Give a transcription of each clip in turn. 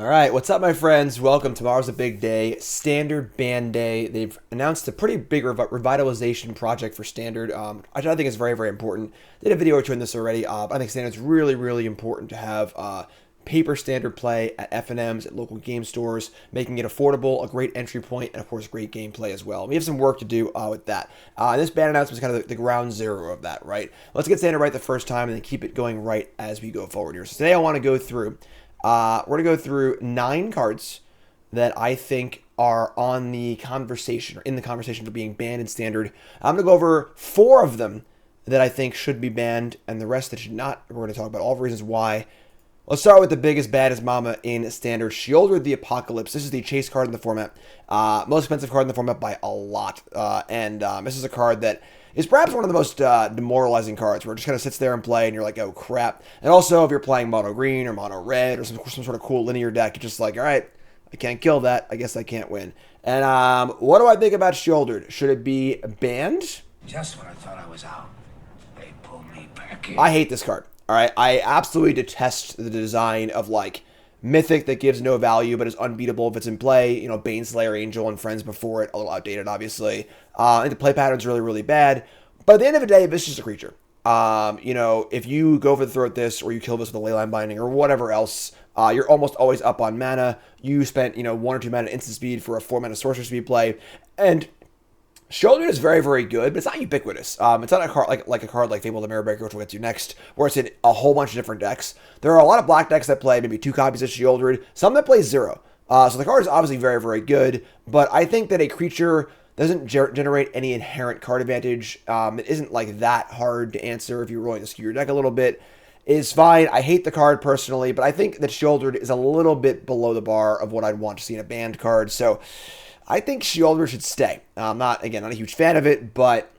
All right, what's up, my friends? Welcome. Tomorrow's a big day, Standard Ban Day. They've announced a pretty big revitalization project for Standard, which I think is very, very important. Did a video or two on this already. I think Standard's really, really important to have paper Standard play at F&Ms, at local game stores, making it affordable, a great entry point, and of course, great gameplay as well. We have some work to do with that. This ban announcement is kind of the ground zero of that, right? Let's get Standard right the first time and then keep it going right as we go forward here. So today I want to go through we're going to go through 9 cards that I think are on the conversation or in the conversation for being banned in Standard. I'm going to go over 4 of them that I think should be banned and the rest that should not. We're going to talk about all the reasons why. Let's start with the biggest, baddest mama in Standard, Sheoldred the Apocalypse. This is the chase card in the format. Most expensive card in the format by a lot. This is a card that is perhaps one of the most demoralizing cards where it just kind of sits there and play and you're like, oh crap. And also if you're playing mono green or mono red or some sort of cool linear deck, you're just like, all right, I can't kill that. I guess I can't win. And what do I think about Sheoldred? Should it be banned? Just when I thought I was out, they pulled me back in. I hate this card. All right, I absolutely detest the design of like Mythic that gives no value but is unbeatable if it's in play. You know, Baneslayer, Angel, and Friends before it, a little outdated, obviously. I think the play pattern's really, really bad. But at the end of the day, this is just a creature. You know, if you go for the throat this or you kill this with a Leyline Binding or whatever else, you're almost always up on mana. You spent, 1 or 2 mana instant speed for a 4 mana sorcerer speed play, and Sheoldred is very, very good, but it's not ubiquitous. It's not a card like a card like Fable the Mirror Breaker, which we'll get to next, where it's in a whole bunch of different decks. There are a lot of black decks that play maybe 2 copies of Sheoldred, some that play 0. So the card is obviously very, very good, but I think that a creature doesn't generate any inherent card advantage. It isn't like that hard to answer if you're willing to skew your deck a little bit. Is fine. I hate the card personally, but I think that Sheoldred is a little bit below the bar of what I'd want to see in a banned card. So I think Sheoldred should stay. I'm not a huge fan of it, but,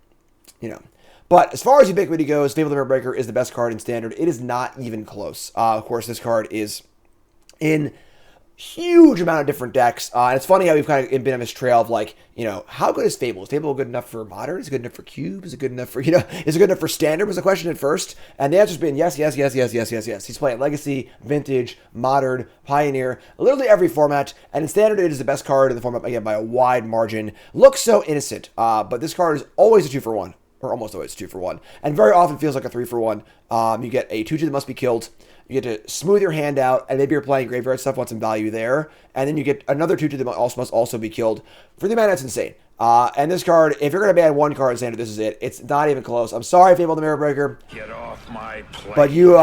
But as far as ubiquity goes, Fable the Mirror Breaker is the best card in Standard. It is not even close. Of course, this card is in huge amount of different decks. And it's funny how we've kind of been on this trail of like, how good is Fable? Is Fable good enough for Modern? Is it good enough for Cube? Is it good enough for, is it good enough for Standard was the question at first. And the answer's been yes, yes, yes, yes, yes, yes, yes. He's playing Legacy, Vintage, Modern, Pioneer, literally every format. And in Standard, it is the best card in the format, again, by a wide margin. Looks so innocent, but this card is always a 2-for-1. Or almost always 2-for-1. And very often feels like a 3-for-1. You get a 2-2 that must be killed. You get to smooth your hand out, and maybe you're playing graveyard stuff, want some value there. And then you get another 2-2 that must also be killed. For the mana, that's insane. And this card, if you're going to ban one card in Standard, this is it. It's not even close. I'm sorry, Fable the Mirror Breaker. Get off my plane. But you,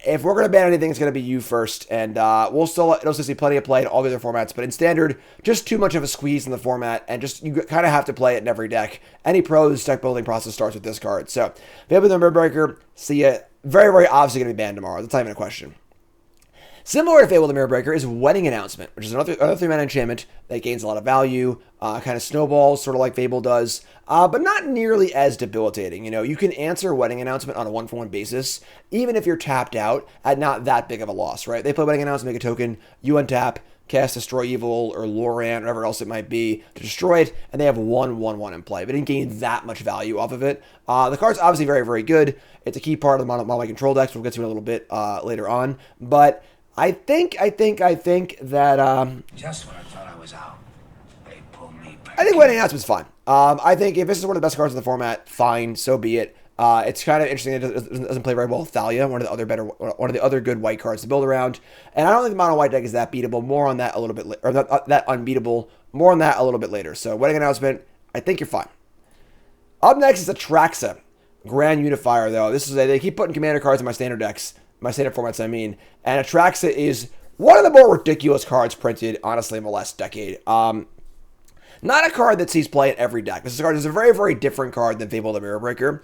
if we're going to ban anything, it's going to be you first. And it'll still see plenty of play in all the other formats. But in Standard, just too much of a squeeze in the format. And just, you kind of have to play it in every deck. Any pros deck building process starts with this card. So, Fable the Mirror Breaker, see ya. Very, very obviously going to be banned tomorrow. That's not even a question. Similar to Fable the Mirror Breaker is Wedding Announcement, which is another 3-mana enchantment that gains a lot of value, kind of snowballs, sort of like Fable does, but not nearly as debilitating. You can answer Wedding Announcement on a 1-for-1 basis, even if you're tapped out at not that big of a loss, right? They play Wedding Announcement, make a token, you untap, cast Destroy Evil or Loran, whatever else it might be, to destroy it, and they have 1/1/1 in play. But it didn't gain that much value off of it. The card's obviously very, very good. It's a key part of the mono control decks. We'll get to it a little bit later on, but I think that Just when I thought I was out, they pulled me back. I think Wedding Announcement's fine. I think if this is one of the best cards in the format, fine, so be it. It's kind of interesting that it doesn't play very well with Thalia, one of the other good white cards to build around. And I don't think the mono white deck is that beatable. More on that a little bit, or that unbeatable. More on that a little bit later. So Wedding Announcement, I think you're fine. Up next is Atraxa, Grand Unifier. Though they keep putting commander cards in my standard decks. My standard formats, I mean. And Atraxa is one of the more ridiculous cards printed, honestly, in the last decade. Not a card that sees play in every deck. This card is a very, very different card than Fable the Mirror Breaker,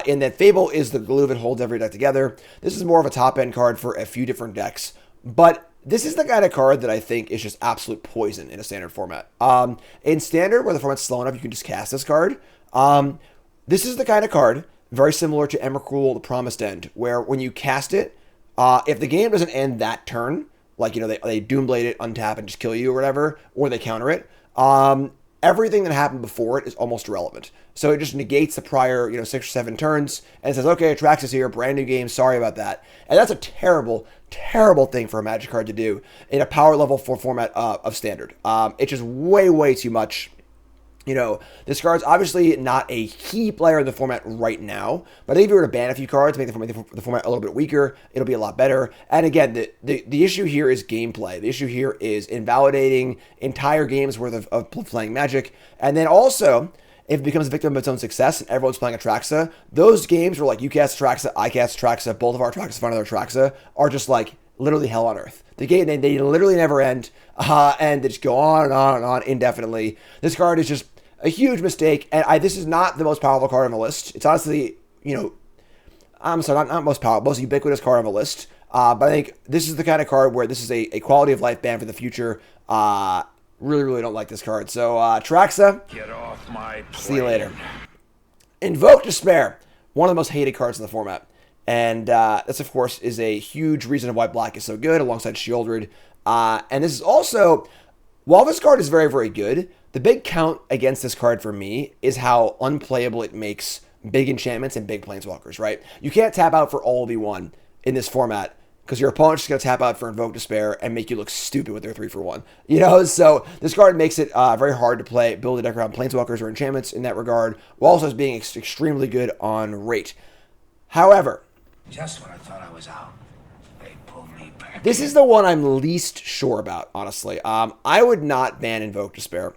in that Fable is the glue that holds every deck together. This is more of a top-end card for a few different decks. But this is the kind of card that I think is just absolute poison in a standard format. In standard, where the format's slow enough, you can just cast this card. This is the kind of card, very similar to Emrakul, the Promised End, where when you cast it, if the game doesn't end that turn, like, they Doomblade it, untap, and just kill you or whatever, or they counter it, and everything that happened before it is almost irrelevant. So it just negates the prior, 6 or 7 turns and says, okay, Trax is here, brand new game, sorry about that. And that's a terrible, terrible thing for a Magic card to do in a power level 4 format of Standard. It's just way, way too much. This card's obviously not a key player in the format right now, but if you were to ban a few cards, make the format a little bit weaker, it'll be a lot better. And again, the issue here is gameplay. The issue here is invalidating entire games worth of playing Magic. And then also, if it becomes a victim of its own success and everyone's playing Atraxa, those games where like you cast Atraxa, I cast Atraxa, both of our Atraxas find another Atraxa, are just like literally hell on earth. The game, they literally never end, and they just go on and on and on indefinitely. This card is just a huge mistake, and this is not the most powerful card on the list. It's honestly, I'm sorry, not most powerful, most ubiquitous card on the list. But I think this is the kind of card where this is a quality of life ban for the future. Really, really don't like this card. So, Traxa, Get off my plane. See you later. Invoke Despair, one of the most hated cards in the format. And this, of course, is a huge reason why Black is so good, alongside Shieldred. And this is also, while this card is very, very good, the big count against this card for me is how unplayable it makes big enchantments and big planeswalkers, right? You can't tap out for all V1 in this format because your opponent's just going to tap out for Invoke Despair and make you look stupid with their 3-for-1. So this card makes it very hard to build a deck around planeswalkers or enchantments in that regard, while also being extremely good on rate. However, Just when I thought I was out, they pulled me back. this is the one I'm least sure about, honestly. I would not ban Invoke Despair.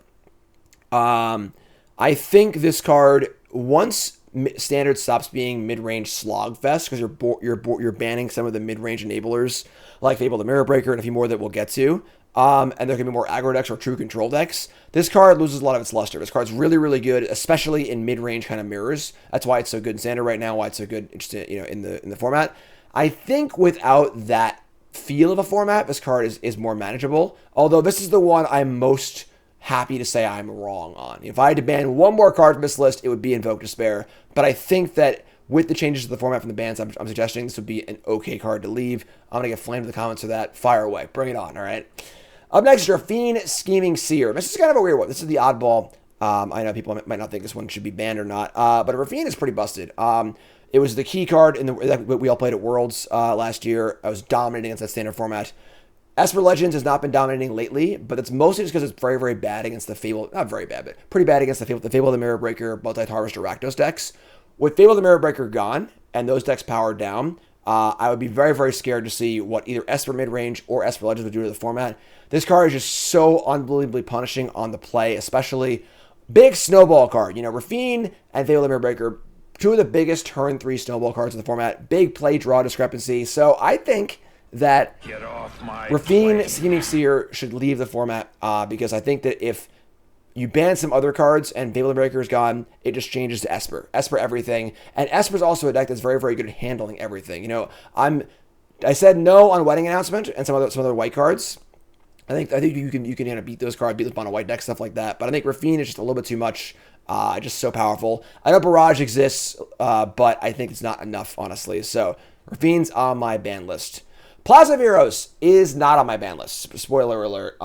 I think this card, once Standard stops being mid-range slogfest, because you're banning some of the mid-range enablers like Fable the Mirror Breaker and a few more that we'll get to, and there can be more aggro decks or true control decks, this card loses a lot of its luster. This card's really, really good, especially in mid-range kind of mirrors. That's why it's so good in Standard right now, why it's so good in the format. I think without that feel of a format, this card is more manageable, although this is the one I'm most happy to say I'm wrong on. If I had to ban one more card from this list, it would be Invoke Despair. But I think that with the changes to the format from the bans, I'm suggesting this would be an okay card to leave. I'm going to get flamed in the comments for that. Fire away. Bring it on, all right? Up next, your Fiend Scheming Seer. This is kind of a weird one. This is the oddball. I know people might not think this one should be banned or not, but Rafine is pretty busted. It was the key card that we all played at Worlds last year. I was dominating against that Standard format. Esper Legends has not been dominating lately, but it's mostly just because it's very, very bad against the Fable. Not very bad, but pretty bad against the Fable of the Mirror Breaker, Bloodtide Harvester, Rakdos decks. With Fable of the Mirror Breaker gone, and those decks powered down, I would be very, very scared to see what either Esper Midrange or Esper Legends would do to the format. This card is just so unbelievably punishing on the play, especially big snowball card. Rafine and Fable of the Mirror Breaker, two of the biggest turn 3 snowball cards in the format. Big play draw discrepancy. So I think that Rafine Scheming Seer should leave the format because I think that if you ban some other cards and Fable of the Breaker is gone, it just changes to Esper. Esper everything. And Esper's also a deck that's very, very good at handling everything. I said no on Wedding Announcement and some other white cards. I think you can beat those cards, beat them on a white deck, stuff like that. But I think Rafine is just a little bit too much, just so powerful. I know Barrage exists, but I think it's not enough, honestly. So Rafine's on my ban list. Plaza Heroes is not on my ban list. Spoiler alert.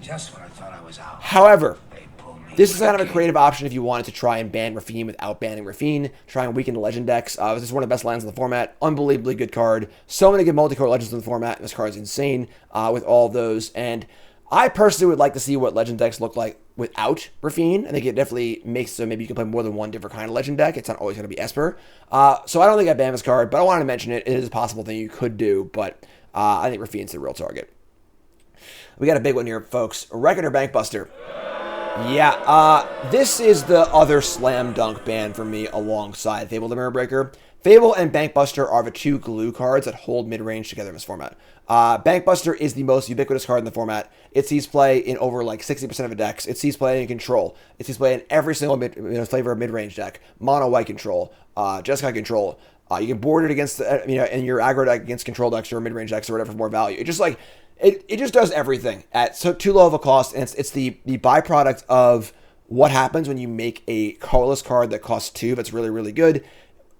Just when I thought I was out. However, They pulled me this is back kind of a in. creative option if you wanted to try and ban Rafine without banning Rafine. Try and weaken the legend decks. This is one of the best lands in the format. Unbelievably good card. So many good multicolor legends in the format. And this card is insane with all of those. And I personally would like to see what legend decks look like without Rafine. I think it definitely makes so maybe you can play more than one different kind of legend deck. It's not always going to be Esper. So I don't think I ban this card, but I wanted to mention it. It is a possible thing you could do, but I think Rafine's the real target. We got a big one here, folks. Reckoner Bankbuster. Yeah, this is the other slam dunk ban for me alongside Fable the Mirror Breaker. Fable and Bankbuster are the two glue cards that hold mid-range together in this format. Bankbuster is the most ubiquitous card in the format. It sees play in over like 60% of the decks. It sees play in Control. It sees play in every single flavor of mid-range deck. Mono White Control, Jeskai Control. You can board it against, in your aggro deck against control decks or mid-range decks or whatever for more value. It just it just does everything at too low of a cost, and it's the byproduct of what happens when you make a colorless card that costs 2 that's really, really good.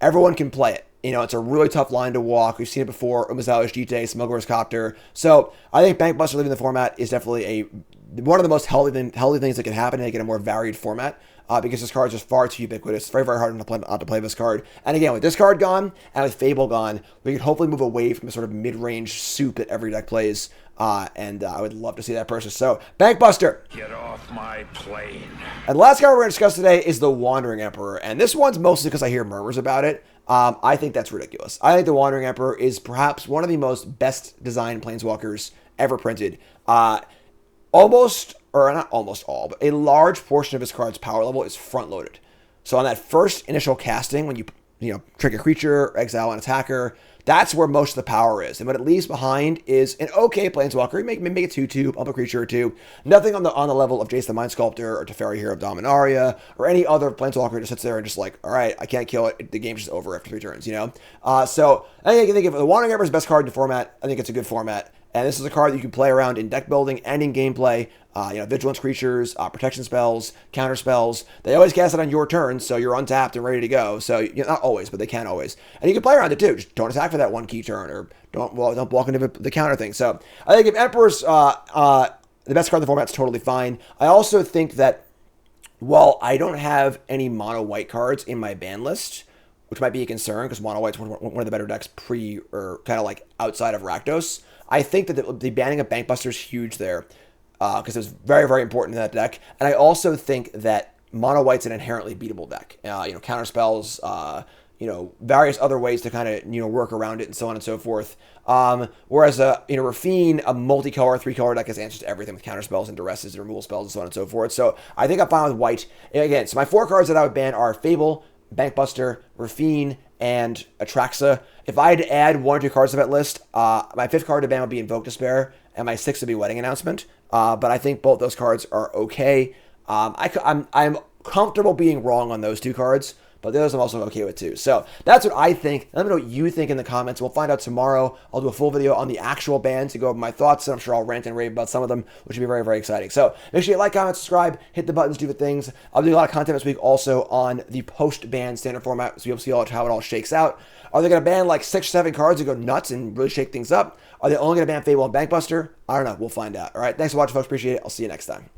Everyone can play it. It's a really tough line to walk. We've seen it before. Umazawa's GT, Smuggler's Copter. So I think Bankbuster leaving the format is definitely a one of the most healthy things that can happen to get a more varied format. Because this card is just far too ubiquitous. It's very, very hard not to play this card. And again, with this card gone and with Fable gone, we can hopefully move away from the sort of mid-range soup that every deck plays. And I would love to see that process. So, Bankbuster. Get off my plane. And the last card we're going to discuss today is the Wandering Emperor. And this one's mostly because I hear murmurs about it. I think that's ridiculous. I think the Wandering Emperor is perhaps one of the most best designed Planeswalkers ever printed. Almost, or not almost all, but a large portion of his card's power level is front-loaded. So on that first initial casting, when you trick a creature, exile an attacker, that's where most of the power is. And what it leaves behind is an okay Planeswalker. You make a 2/2, pump a creature or two. Nothing on the level of Jace the Mind Sculptor or Teferi Hero of Dominaria or any other Planeswalker who just sits there and just like, all right, I can't kill it. The game's just over after 3 turns, So I think if the Wandering Emperor is the best card in the format, I think it's a good format. And this is a card that you can play around in deck building and in gameplay. Vigilance creatures, protection spells, counter spells. They always cast it on your turn, so you're untapped and ready to go. So not always, but they can always. And you can play around it too. Just don't attack for that one key turn, or don't block into the counter thing. So I think if Emperor's the best card in the format, it's totally fine. I also think that while I don't have any mono white cards in my ban list, which might be a concern because mono white's one of the better decks or kind of like outside of Rakdos, I think that the banning of Bankbuster is huge there. Because it was very, very important in that deck. And I also think that Mono White's an inherently beatable deck. Counter spells, various other ways to kind of, work around it and so on and so forth. Whereas, Fiend, a multicolor, 3-color deck has answers to everything with counter spells and duresses and removal spells and so on and so forth. So I think I'm fine with White. And again, so my 4 cards that I would ban are Fable, Bankbuster, Rafine, and Atraxa. If I had to add 1 or 2 cards to that list, my 5th card to ban would be Invoke Despair, and my 6th would be Wedding Announcement. But I think both those cards are okay. I'm comfortable being wrong on those 2 cards, but those I'm also okay with too. So that's what I think. Let me know what you think in the comments. We'll find out tomorrow. I'll do a full video on the actual bans to go over my thoughts, and I'm sure I'll rant and rave about some of them, which will be very, very exciting. So make sure you like, comment, subscribe, hit the buttons, do the things. I'll do a lot of content this week also on the post-ban standard format, so you'll see how it all shakes out. Are they going to ban like 6 or 7 cards and go nuts and really shake things up? Are they only going to ban Fable and Bankbuster? I don't know. We'll find out. All right. Thanks for watching, folks. Appreciate it. I'll see you next time.